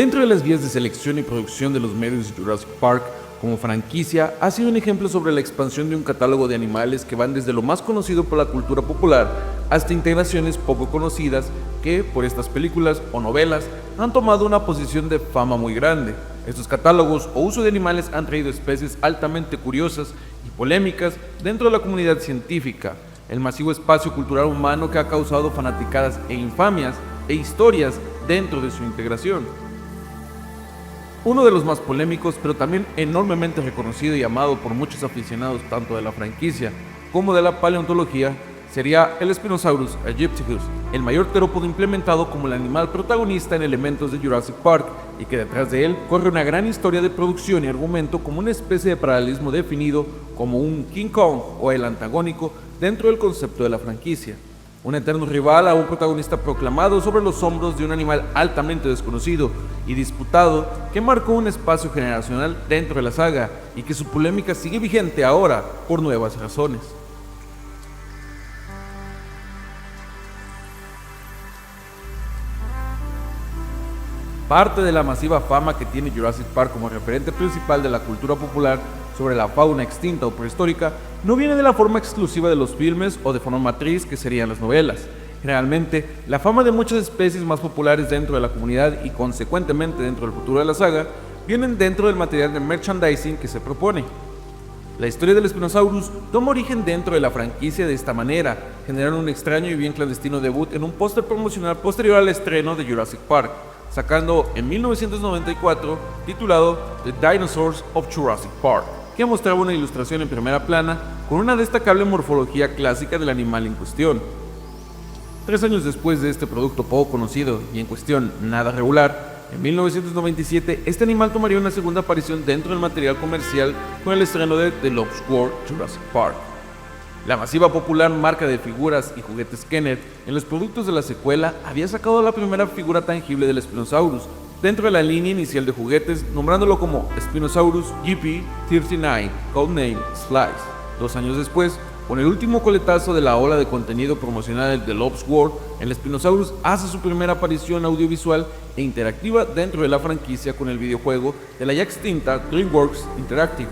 Dentro de las vías de selección y producción de los medios, Jurassic Park como franquicia ha sido un ejemplo sobre la expansión de un catálogo de animales que van desde lo más conocido por la cultura popular hasta integraciones poco conocidas que, por estas películas o novelas, han tomado una posición de fama muy grande. Estos catálogos o uso de animales han traído especies altamente curiosas y polémicas dentro de la comunidad científica, el masivo espacio cultural humano que ha causado fanaticadas e infamias e historias dentro de su integración. Uno de los más polémicos, pero también enormemente reconocido y amado por muchos aficionados tanto de la franquicia como de la paleontología, sería el Spinosaurus aegyptius, el mayor terópodo implementado como el animal protagonista en elementos de Jurassic Park, y que detrás de él corre una gran historia de producción y argumento como una especie de paralelismo definido como un King Kong o el antagónico dentro del concepto de la franquicia. Un eterno rival a un protagonista proclamado sobre los hombros de un animal altamente desconocido y disputado que marcó un espacio generacional dentro de la saga y que su polémica sigue vigente ahora por nuevas razones. Parte de la masiva fama que tiene Jurassic Park como referente principal de la cultura popular sobre la fauna extinta o prehistórica no viene de la forma exclusiva de los filmes o de forma matriz que serían las novelas. Generalmente, la fama de muchas especies más populares dentro de la comunidad y consecuentemente dentro del futuro de la saga vienen dentro del material de merchandising que se propone. La historia del Spinosaurus toma origen dentro de la franquicia de esta manera, generando un extraño y bien clandestino debut en un póster promocional posterior al estreno de Jurassic Park, sacando en 1994 titulado The Dinosaurs of Jurassic Park, que mostraba una ilustración en primera plana con una destacable morfología clásica del animal en cuestión. 3 años después de este producto poco conocido y en cuestión nada regular, en 1997 este animal tomaría una segunda aparición dentro del material comercial con el estreno de The Lost World Jurassic Park. La masiva popular marca de figuras y juguetes Kenner en los productos de la secuela había sacado la primera figura tangible del Spinosaurus dentro de la línea inicial de juguetes, nombrándolo como Spinosaurus GP39, codename Slice. 2 años después, con el último coletazo de la ola de contenido promocional de Lost World, el Spinosaurus hace su primera aparición audiovisual e interactiva dentro de la franquicia con el videojuego de la ya extinta DreamWorks Interactive,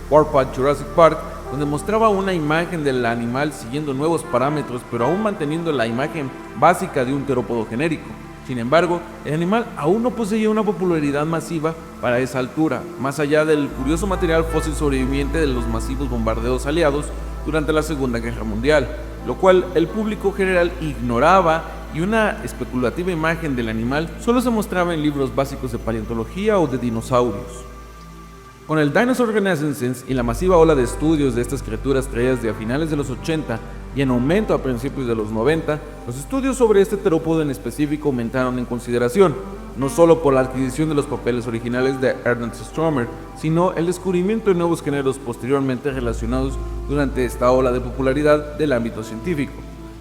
Warpath Jurassic Park, donde mostraba una imagen del animal siguiendo nuevos parámetros, pero aún manteniendo la imagen básica de un terópodo genérico. Sin embargo, el animal aún no poseía una popularidad masiva para esa altura, más allá del curioso material fósil sobreviviente de los masivos bombardeos aliados durante la Segunda Guerra Mundial, lo cual el público general ignoraba, y una especulativa imagen del animal solo se mostraba en libros básicos de paleontología o de dinosaurios. Con el Dinosaur Renaissance y la masiva ola de estudios de estas criaturas traídas de a finales de los 80 y en aumento a principios de los 90, los estudios sobre este terópodo en específico aumentaron en consideración, no solo por la adquisición de los papeles originales de Ernest Stromer, sino el descubrimiento de nuevos géneros posteriormente relacionados durante esta ola de popularidad del ámbito científico.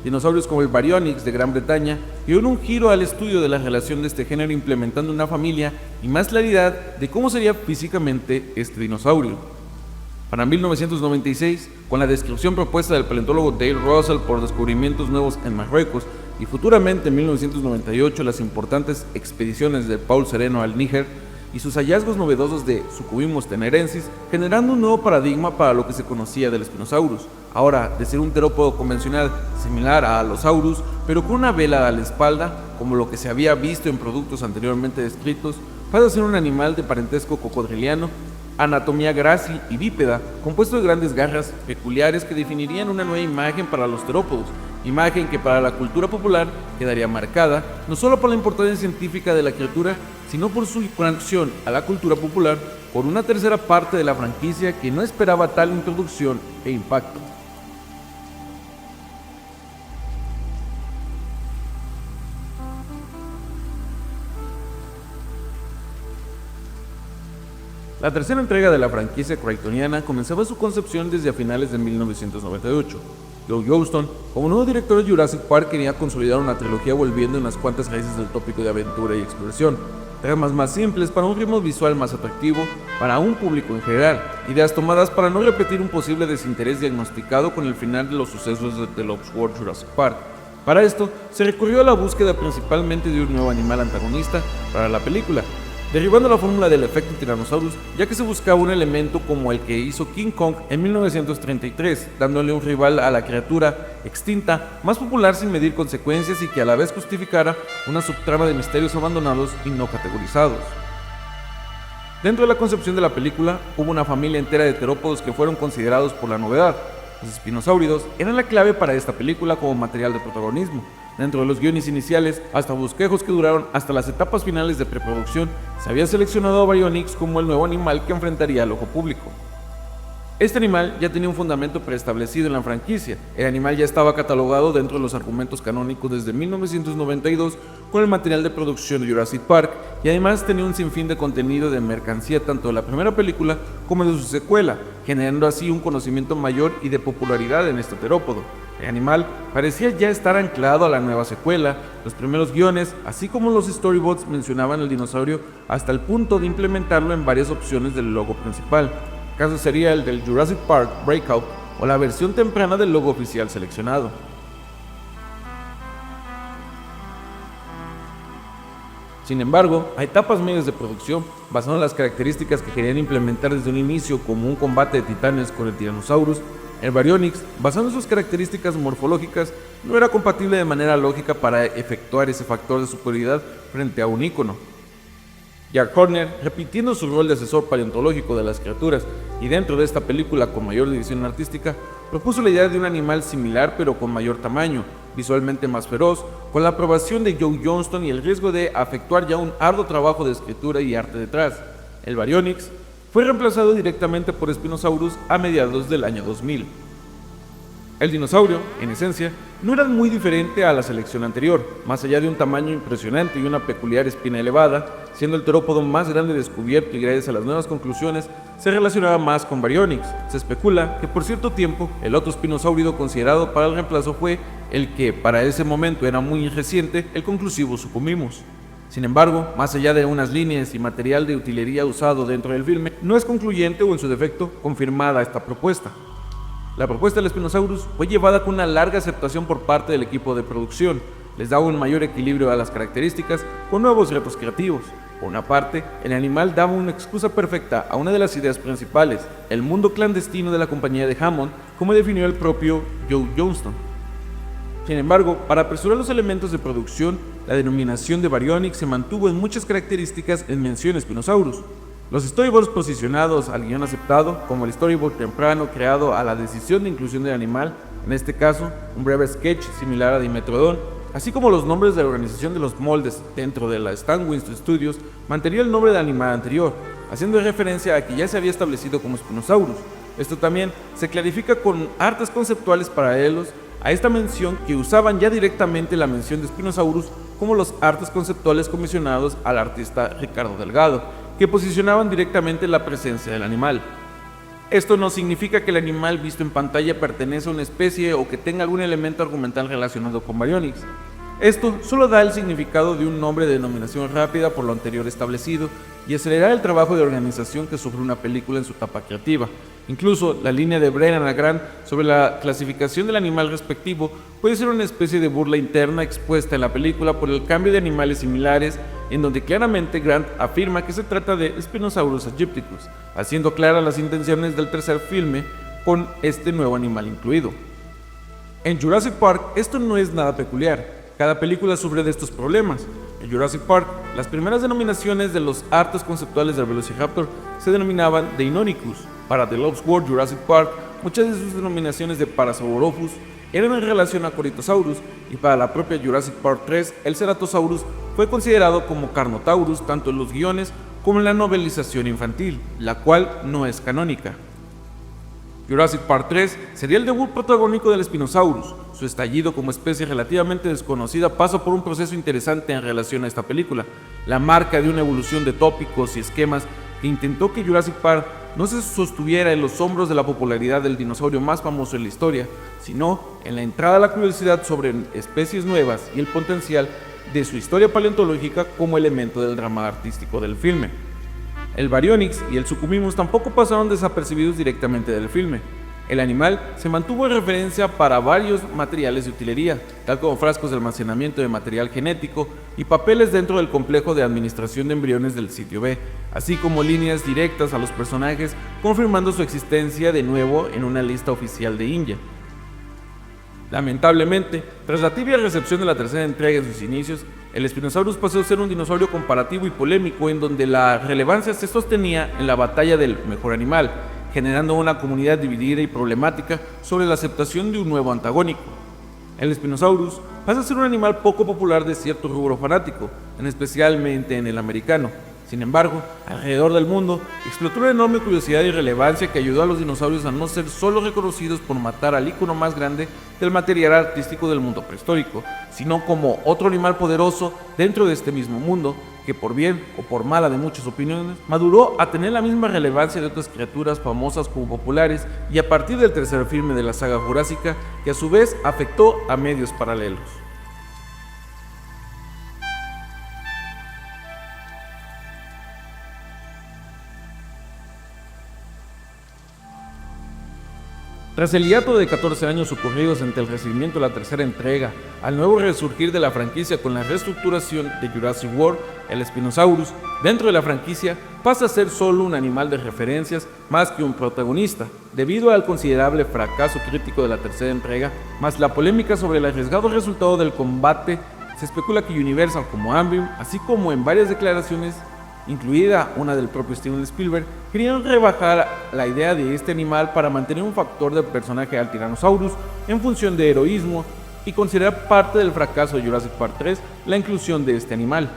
Dinosaurios como el Baryonyx de Gran Bretaña dieron un giro al estudio de la relación de este género, implementando una familia y más claridad de cómo sería físicamente este dinosaurio. Para 1996, con la descripción propuesta del paleontólogo Dale Russell por descubrimientos nuevos en Marruecos y futuramente en 1998 las importantes expediciones de Paul Sereno al Níger y sus hallazgos novedosos de Suchomimus tenerensis, generando un nuevo paradigma para lo que se conocía del Spinosaurus. Ahora, de ser un terópodo convencional similar a Allosaurus, pero con una vela a la espalda, como lo que se había visto en productos anteriormente descritos, pasa a ser un animal de parentesco cocodriliano, anatomía grácil y bípeda, compuesto de grandes garras peculiares que definirían una nueva imagen para los terópodos, imagen que para la cultura popular quedaría marcada no solo por la importancia científica de la criatura, sino por su conexión a la cultura popular por una tercera parte de la franquicia que no esperaba tal introducción e impacto. La tercera entrega de la franquicia crichtoniana comenzaba su concepción desde a finales de 1998. Joe Johnston, como nuevo director de Jurassic Park, quería consolidar una trilogía volviendo unas cuantas raíces del tópico de aventura y exploración, temas más simples para un ritmo visual más atractivo para un público en general, ideas tomadas para no repetir un posible desinterés diagnosticado con el final de los sucesos de The Lost World Jurassic Park. Para esto, se recurrió a la búsqueda principalmente de un nuevo animal antagonista para la película, derribando la fórmula del efecto Tyrannosaurus, ya que se buscaba un elemento como el que hizo King Kong en 1933, dándole un rival a la criatura extinta más popular sin medir consecuencias y que a la vez justificara una subtrama de misterios abandonados y no categorizados. Dentro de la concepción de la película, hubo una familia entera de terópodos que fueron considerados por la novedad. Los espinosáuridos eran la clave para esta película como material de protagonismo. Dentro de los guiones iniciales, hasta bosquejos que duraron hasta las etapas finales de preproducción, se había seleccionado a Baryonyx como el nuevo animal que enfrentaría al ojo público. Este animal ya tenía un fundamento preestablecido en la franquicia. El animal ya estaba catalogado dentro de los argumentos canónicos desde 1992 con el material de producción de Jurassic Park, y además tenía un sinfín de contenido de mercancía tanto de la primera película como de su secuela, generando así un conocimiento mayor y de popularidad en este terópodo. El animal parecía ya estar anclado a la nueva secuela. Los primeros guiones, así como los storyboards, mencionaban al dinosaurio hasta el punto de implementarlo en varias opciones del logo principal. El caso sería el del Jurassic Park Breakout o la versión temprana del logo oficial seleccionado. Sin embargo, a etapas medias de producción, basado en las características que querían implementar desde un inicio como un combate de titanes con el Tyrannosaurus, el Baryonyx, basado en sus características morfológicas, no era compatible de manera lógica para efectuar ese factor de superioridad frente a un ícono. Jack Horner, repitiendo su rol de asesor paleontológico de las criaturas y dentro de esta película con mayor división artística, propuso la idea de un animal similar pero con mayor tamaño, visualmente más feroz, con la aprobación de Joe Johnston y el riesgo de efectuar ya un arduo trabajo de escritura y arte detrás. El Baryonyx fue reemplazado directamente por Spinosaurus a mediados del año 2000. El dinosaurio, en esencia, no era muy diferente a la selección anterior, más allá de un tamaño impresionante y una peculiar espina elevada, siendo el terópodo más grande descubierto y gracias a las nuevas conclusiones se relacionaba más con Baryonyx. Se especula que por cierto tiempo el otro espinosáurido considerado para el reemplazo fue el que para ese momento era muy reciente, el conclusivo Suchomimus. Sin embargo, más allá de unas líneas y material de utilería usado dentro del filme, no es concluyente o en su defecto confirmada esta propuesta. La propuesta del Spinosaurus fue llevada con una larga aceptación por parte del equipo de producción. Les daba un mayor equilibrio a las características con nuevos retos creativos. Por una parte, el animal daba una excusa perfecta a una de las ideas principales, el mundo clandestino de la compañía de Hammond, como definió el propio Joe Johnston. Sin embargo, para apresurar los elementos de producción, la denominación de Baryonyx se mantuvo en muchas características en mención a Spinosaurus. Los storyboards posicionados al guión aceptado, como el storyboard temprano creado a la decisión de inclusión del animal, en este caso, un breve sketch similar a Dimetrodon, así como los nombres de la organización de los moldes dentro de la Stan Winston Studios, mantenía el nombre del animal anterior, haciendo referencia a que ya se había establecido como Spinosaurus. Esto también se clarifica con artes conceptuales paralelos a esta mención que usaban ya directamente la mención de Spinosaurus, como los artes conceptuales comisionados al artista Ricardo Delgado, que posicionaban directamente la presencia del animal. Esto no significa que el animal visto en pantalla pertenece a una especie o que tenga algún elemento argumental relacionado con Baryonyx. Esto solo da el significado de un nombre de denominación rápida por lo anterior establecido y acelerar el trabajo de organización que sufre una película en su etapa creativa. Incluso la línea de Brennan a Grant sobre la clasificación del animal respectivo puede ser una especie de burla interna expuesta en la película por el cambio de animales similares, en donde claramente Grant afirma que se trata de Spinosaurus aegypticus, haciendo claras las intenciones del tercer filme con este nuevo animal incluido. En Jurassic Park esto no es nada peculiar. Cada película sufre de estos problemas. En Jurassic Park, las primeras denominaciones de los artes conceptuales del Velociraptor se denominaban Deinonychus. Para The Lost World Jurassic Park, muchas de sus denominaciones de Parasaurolophus eran en relación a Corythosaurus, y para la propia Jurassic Park 3, el Ceratosaurus fue considerado como Carnotaurus tanto en los guiones como en la novelización infantil, la cual no es canónica. Jurassic Park 3 sería el debut protagónico del Spinosaurus. Su estallido como especie relativamente desconocida pasa por un proceso interesante en relación a esta película, la marca de una evolución de tópicos y esquemas que intentó que Jurassic Park no se sostuviera en los hombros de la popularidad del dinosaurio más famoso en la historia, sino en la entrada a la curiosidad sobre especies nuevas y el potencial de su historia paleontológica como elemento del drama artístico del filme. El Baryonyx y el Suchomimus tampoco pasaron desapercibidos directamente del filme. El animal se mantuvo en referencia para varios materiales de utilería, tal como frascos de almacenamiento de material genético y papeles dentro del complejo de administración de embriones del sitio B, así como líneas directas a los personajes, confirmando su existencia de nuevo en una lista oficial de India. Lamentablemente, tras la tibia recepción de la tercera entrega en sus inicios, el Spinosaurus pasó a ser un dinosaurio comparativo y polémico en donde la relevancia se sostenía en la batalla del mejor animal, generando una comunidad dividida y problemática sobre la aceptación de un nuevo antagónico. El Spinosaurus pasa a ser un animal poco popular de cierto rubro fanático, especialmente en el americano. Sin embargo, alrededor del mundo explotó una enorme curiosidad y relevancia que ayudó a los dinosaurios a no ser solo reconocidos por matar al ícono más grande del material artístico del mundo prehistórico, sino como otro animal poderoso dentro de este mismo mundo, que por bien o por mala de muchas opiniones, maduró a tener la misma relevancia de otras criaturas famosas como populares y a partir del tercer filme de la saga jurásica, que a su vez afectó a medios paralelos. Tras el hiato de 14 años ocurridos entre el recibimiento de la tercera entrega al nuevo resurgir de la franquicia con la reestructuración de Jurassic World, el Spinosaurus, dentro de la franquicia, pasa a ser solo un animal de referencias más que un protagonista, debido al considerable fracaso crítico de la tercera entrega, más la polémica sobre el arriesgado resultado del combate. Se especula que Universal como Amblin, así como en varias declaraciones, incluida una del propio Steven Spielberg, querían rebajar la idea de este animal para mantener un factor del personaje al Tyrannosaurus en función de heroísmo y considerar parte del fracaso de Jurassic Park 3 la inclusión de este animal.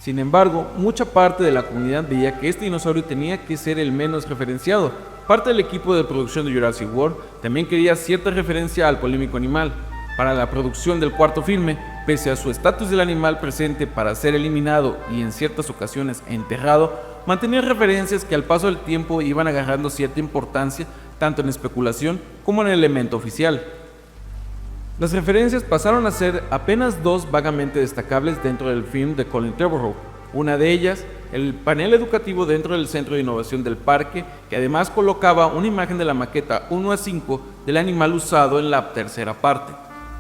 Sin embargo, mucha parte de la comunidad veía que este dinosaurio tenía que ser el menos referenciado. Parte del equipo de producción de Jurassic World también quería cierta referencia al polémico animal. Para la producción del cuarto filme, pese a su estatus del animal presente para ser eliminado y en ciertas ocasiones enterrado, mantenía referencias que al paso del tiempo iban agarrando cierta importancia tanto en especulación como en el elemento oficial. Las referencias pasaron a ser apenas dos vagamente destacables dentro del film de Colin Trevorrow. Una de ellas, el panel educativo dentro del centro de innovación del parque, que además colocaba una imagen de la maqueta 1:5 del animal usado en la tercera parte.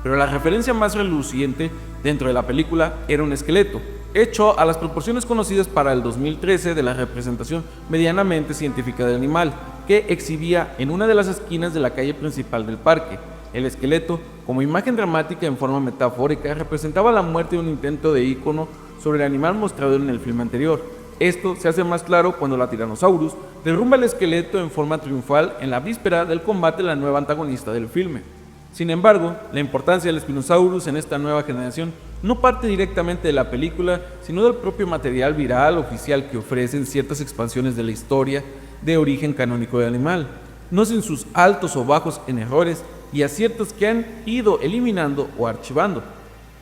Pero la referencia más reluciente dentro de la película era un esqueleto, hecho a las proporciones conocidas para el 2013 de la representación medianamente científica del animal, que exhibía en una de las esquinas de la calle principal del parque. El esqueleto, como imagen dramática en forma metafórica, representaba la muerte de un intento de ícono sobre el animal mostrado en el filme anterior. Esto se hace más claro cuando la Tyrannosaurus derrumba el esqueleto en forma triunfal en la víspera del combate de la nueva antagonista del filme. Sin embargo, la importancia del Spinosaurus en esta nueva generación no parte directamente de la película, sino del propio material viral oficial que ofrecen ciertas expansiones de la historia de origen canónico del animal, no sin sus altos o bajos en errores y aciertos que han ido eliminando o archivando.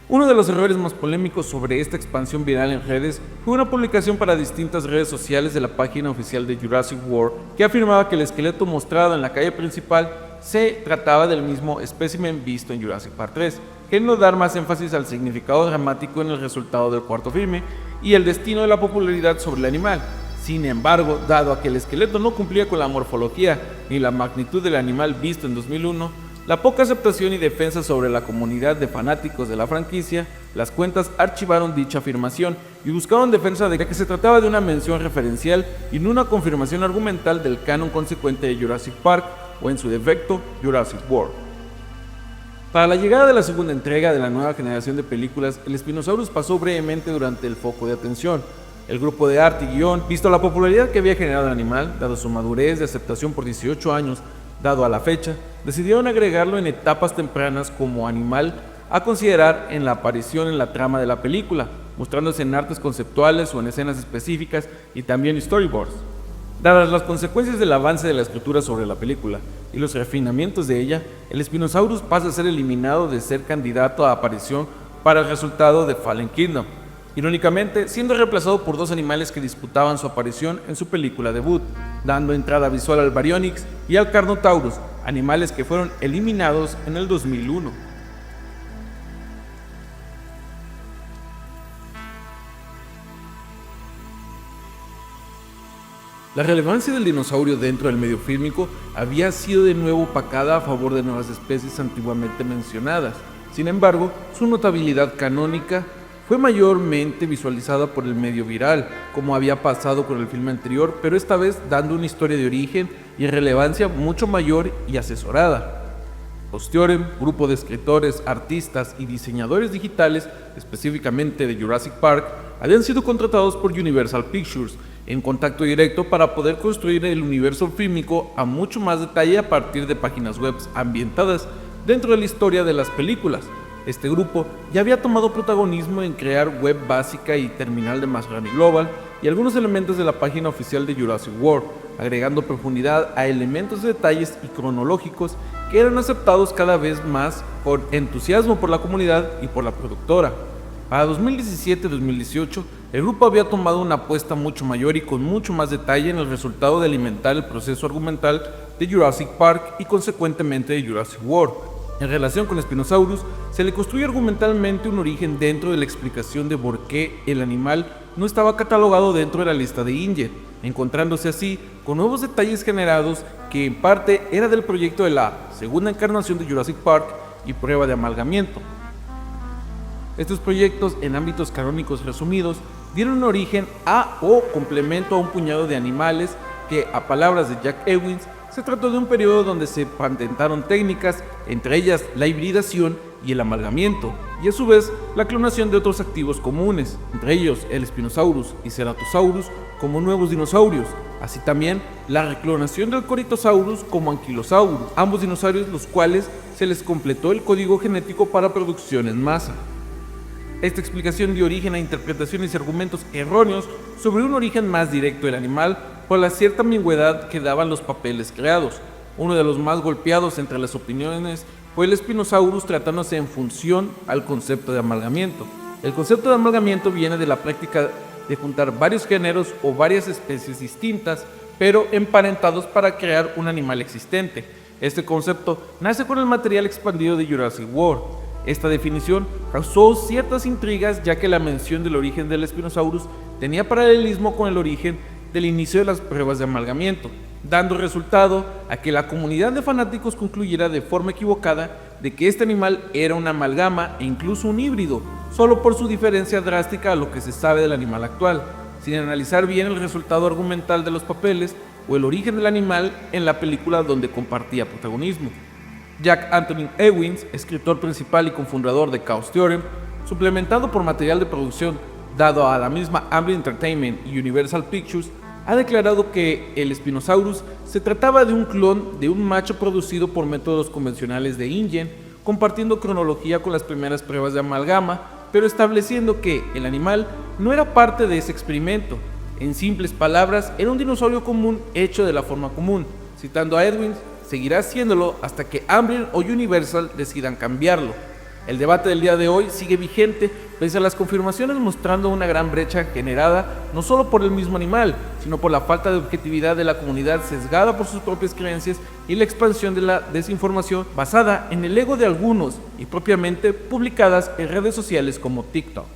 Uno de los errores más polémicos sobre esta expansión viral en redes fue una publicación para distintas redes sociales de la página oficial de Jurassic World que afirmaba que el esqueleto mostrado en la calle principal se trataba del mismo espécimen visto en Jurassic Park 3, queriendo dar más énfasis al significado dramático en el resultado del cuarto filme y el destino de la popularidad sobre el animal. Sin embargo, dado a que el esqueleto no cumplía con la morfología ni la magnitud del animal visto en 2001, la poca aceptación y defensa sobre la comunidad de fanáticos de la franquicia, las cuentas archivaron dicha afirmación y buscaron defensa de que se trataba de una mención referencial y no una confirmación argumental del canon consecuente de Jurassic Park o en su defecto Jurassic World. Para la llegada de la segunda entrega de la nueva generación de películas, el Spinosaurus pasó brevemente durante el foco de atención. El grupo de arte y guión, visto la popularidad que había generado el animal, dado su madurez de aceptación por 18 años, dado a la fecha, decidieron agregarlo en etapas tempranas como animal a considerar en la aparición en la trama de la película, mostrándose en artes conceptuales o en escenas específicas y también storyboards. Dadas las consecuencias del avance de la escritura sobre la película y los refinamientos de ella, el Spinosaurus pasa a ser eliminado de ser candidato a aparición para el resultado de Fallen Kingdom, irónicamente siendo reemplazado por dos animales que disputaban su aparición en su película debut, dando entrada visual al Baryonyx y al Carnotaurus, animales que fueron eliminados en el 2001. La relevancia del dinosaurio dentro del medio fílmico había sido de nuevo opacada a favor de nuevas especies antiguamente mencionadas. Sin embargo, su notabilidad canónica fue mayormente visualizada por el medio viral, como había pasado con el filme anterior, pero esta vez dando una historia de origen y relevancia mucho mayor y asesorada. Los Theorem, grupo de escritores, artistas y diseñadores digitales, específicamente de Jurassic Park, habían sido contratados por Universal Pictures en contacto directo para poder construir el universo fílmico a mucho más detalle a partir de páginas web ambientadas dentro de la historia de las películas. Este grupo ya había tomado protagonismo en crear web básica y terminal de Masrani Global y algunos elementos de la página oficial de Jurassic World, agregando profundidad a elementos de detalles y cronológicos que eran aceptados cada vez más con entusiasmo por la comunidad y por la productora. Para 2017-2018, el grupo había tomado una apuesta mucho mayor y con mucho más detalle en el resultado de alimentar el proceso argumental de Jurassic Park y consecuentemente de Jurassic World. En relación con Spinosaurus, se le construye argumentalmente un origen dentro de la explicación de por qué el animal no estaba catalogado dentro de la lista de InGen, encontrándose así con nuevos detalles generados que en parte era del proyecto de la segunda encarnación de Jurassic Park y prueba de amalgamiento. Estos proyectos, en ámbitos canónicos resumidos, dieron origen a o complemento a un puñado de animales que, a palabras de Jack Ewins, se trató de un periodo donde se patentaron técnicas, entre ellas la hibridación y el amalgamiento, y a su vez la clonación de otros activos comunes, entre ellos el Spinosaurus y Ceratosaurus como nuevos dinosaurios, así también la reclonación del Corythosaurus como Ankylosaurus, ambos dinosaurios los cuales se les completó el código genético para producción en masa. Esta explicación dio origen a interpretaciones y argumentos erróneos sobre un origen más directo del animal por la cierta ambigüedad que daban los papeles creados. Uno de los más golpeados entre las opiniones fue el Spinosaurus, tratándose en función al concepto de amalgamiento. El concepto de amalgamiento viene de la práctica de juntar varios géneros o varias especies distintas, pero emparentados para crear un animal existente. Este concepto nace con el material expandido de Jurassic World. Esta definición causó ciertas intrigas, ya que la mención del origen del Spinosaurus tenía paralelismo con el origen del inicio de las pruebas de amalgamiento, dando resultado a que la comunidad de fanáticos concluyera de forma equivocada de que este animal era una amalgama e incluso un híbrido, solo por su diferencia drástica a lo que se sabe del animal actual, sin analizar bien el resultado argumental de los papeles o el origen del animal en la película donde compartía protagonismo. Jack Anthony Ewins, escritor principal y cofundador de Chaos Theorem, suplementado por material de producción dado a la misma Amblin Entertainment y Universal Pictures, ha declarado que el Spinosaurus se trataba de un clon de un macho producido por métodos convencionales de InGen, compartiendo cronología con las primeras pruebas de amalgama, pero estableciendo que el animal no era parte de ese experimento. En simples palabras, era un dinosaurio común hecho de la forma común. Citando a Ewins, seguirá haciéndolo hasta que Amblin o Universal decidan cambiarlo. El debate del día de hoy sigue vigente pese a las confirmaciones, mostrando una gran brecha generada no solo por el mismo animal, sino por la falta de objetividad de la comunidad sesgada por sus propias creencias y la expansión de la desinformación basada en el ego de algunos y propiamente publicadas en redes sociales como TikTok.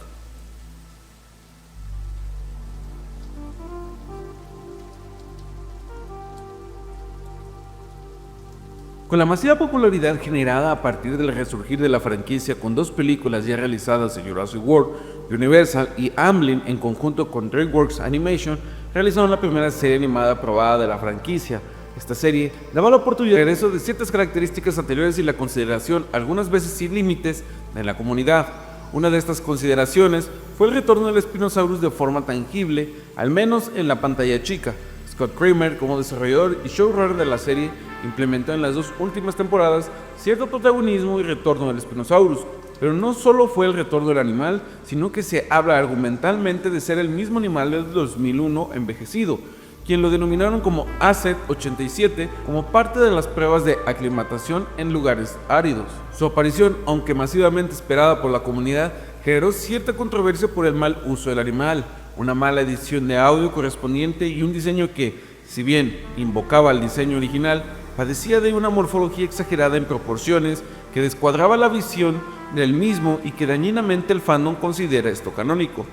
Con la masiva popularidad generada a partir del resurgir de la franquicia con dos películas ya realizadas en Jurassic World, Universal y Amblin en conjunto con DreamWorks Animation realizaron la primera serie animada aprobada de la franquicia. Esta serie daba la oportunidad de regreso de ciertas características anteriores y la consideración, algunas veces sin límites, de la comunidad. Una de estas consideraciones fue el retorno del Spinosaurus de forma tangible, al menos en la pantalla chica. Scott Kramer, como desarrollador y showrunner de la serie, implementó en las dos últimas temporadas cierto protagonismo y retorno del Spinosaurus, pero no solo fue el retorno del animal, sino que se habla argumentalmente de ser el mismo animal del 2001 envejecido, quien lo denominaron como AZ-87 como parte de las pruebas de aclimatación en lugares áridos. Su aparición, aunque masivamente esperada por la comunidad, generó cierta controversia por el mal uso del animal, una mala edición de audio correspondiente y un diseño que, si bien invocaba el diseño original, padecía de una morfología exagerada en proporciones que descuadraba la visión del mismo y que dañinamente el fandom considera esto canónico.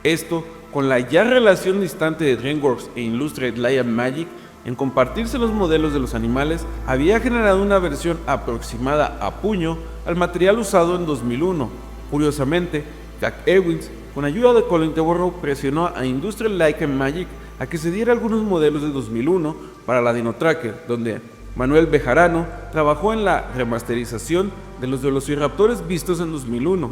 Esto con la ya relación distante de DreamWorks e Illustrated Light and Magic en compartirse los modelos de los animales, había generado una versión aproximada a puño al material usado en 2001. Curiosamente, Jack Ewins, con ayuda de Colin Trevorrow, presionó a Industrial Light and Magic a que se diera algunos modelos de 2001 para la Dino Tracker, donde Manuel Bejarano trabajó en la remasterización de los velociraptores vistos en 2001.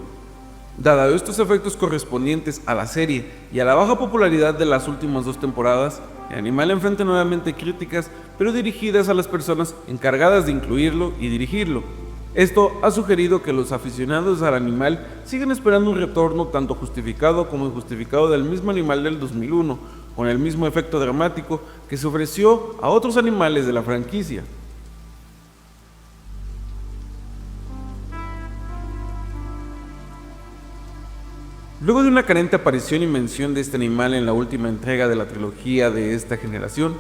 Dado estos efectos correspondientes a la serie y a la baja popularidad de las últimas 2 temporadas, el animal enfrenta nuevamente críticas, pero dirigidas a las personas encargadas de incluirlo y dirigirlo. Esto ha sugerido que los aficionados al animal siguen esperando un retorno tanto justificado como injustificado del mismo animal del 2001, con el mismo efecto dramático que se ofreció a otros animales de la franquicia. Luego de una carente aparición y mención de este animal en la última entrega de la trilogía de esta generación,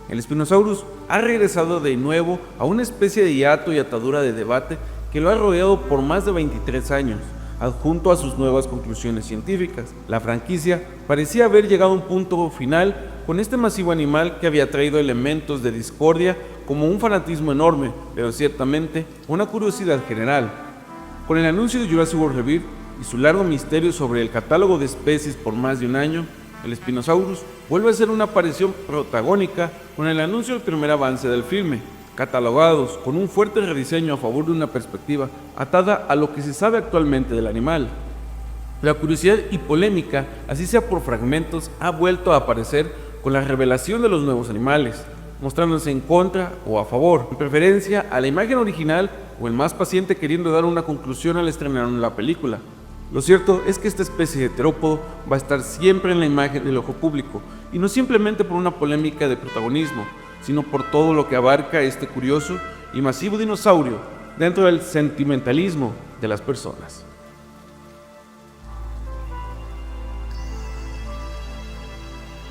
el Spinosaurus ha regresado de nuevo a una especie de hiato y atadura de debate que lo ha rodeado por más de 23 años, adjunto a sus nuevas conclusiones científicas. La franquicia parecía haber llegado a un punto final con este masivo animal que había traído elementos de discordia como un fanatismo enorme, pero ciertamente una curiosidad general. Con el anuncio de Jurassic World Rebirth y su largo misterio sobre el catálogo de especies por más de un año, el Spinosaurus vuelve a ser una aparición protagónica con el anuncio del primer avance del filme, catalogados con un fuerte rediseño a favor de una perspectiva atada a lo que se sabe actualmente del animal. La curiosidad y polémica, así sea por fragmentos, ha vuelto a aparecer con la revelación de los nuevos animales, mostrándose en contra o a favor, en preferencia a la imagen original o el más paciente queriendo dar una conclusión al estrenar la película. Lo cierto es que esta especie de terópodo va a estar siempre en la imagen del ojo público, y no simplemente por una polémica de protagonismo, sino por todo lo que abarca este curioso y masivo dinosaurio dentro del sentimentalismo de las personas.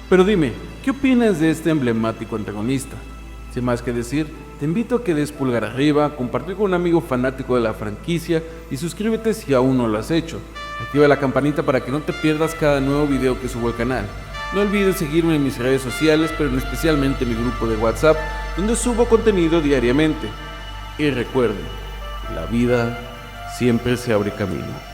Pero dime, ¿qué opinas de este emblemático antagonista? Sin más que decir, te invito a que des pulgar arriba, compartir con un amigo fanático de la franquicia y suscríbete si aún no lo has hecho. Activa la campanita para que no te pierdas cada nuevo video que subo al canal. No olvides seguirme en mis redes sociales, pero especialmente en mi grupo de WhatsApp, donde subo contenido diariamente. Y recuerden, la vida siempre se abre camino.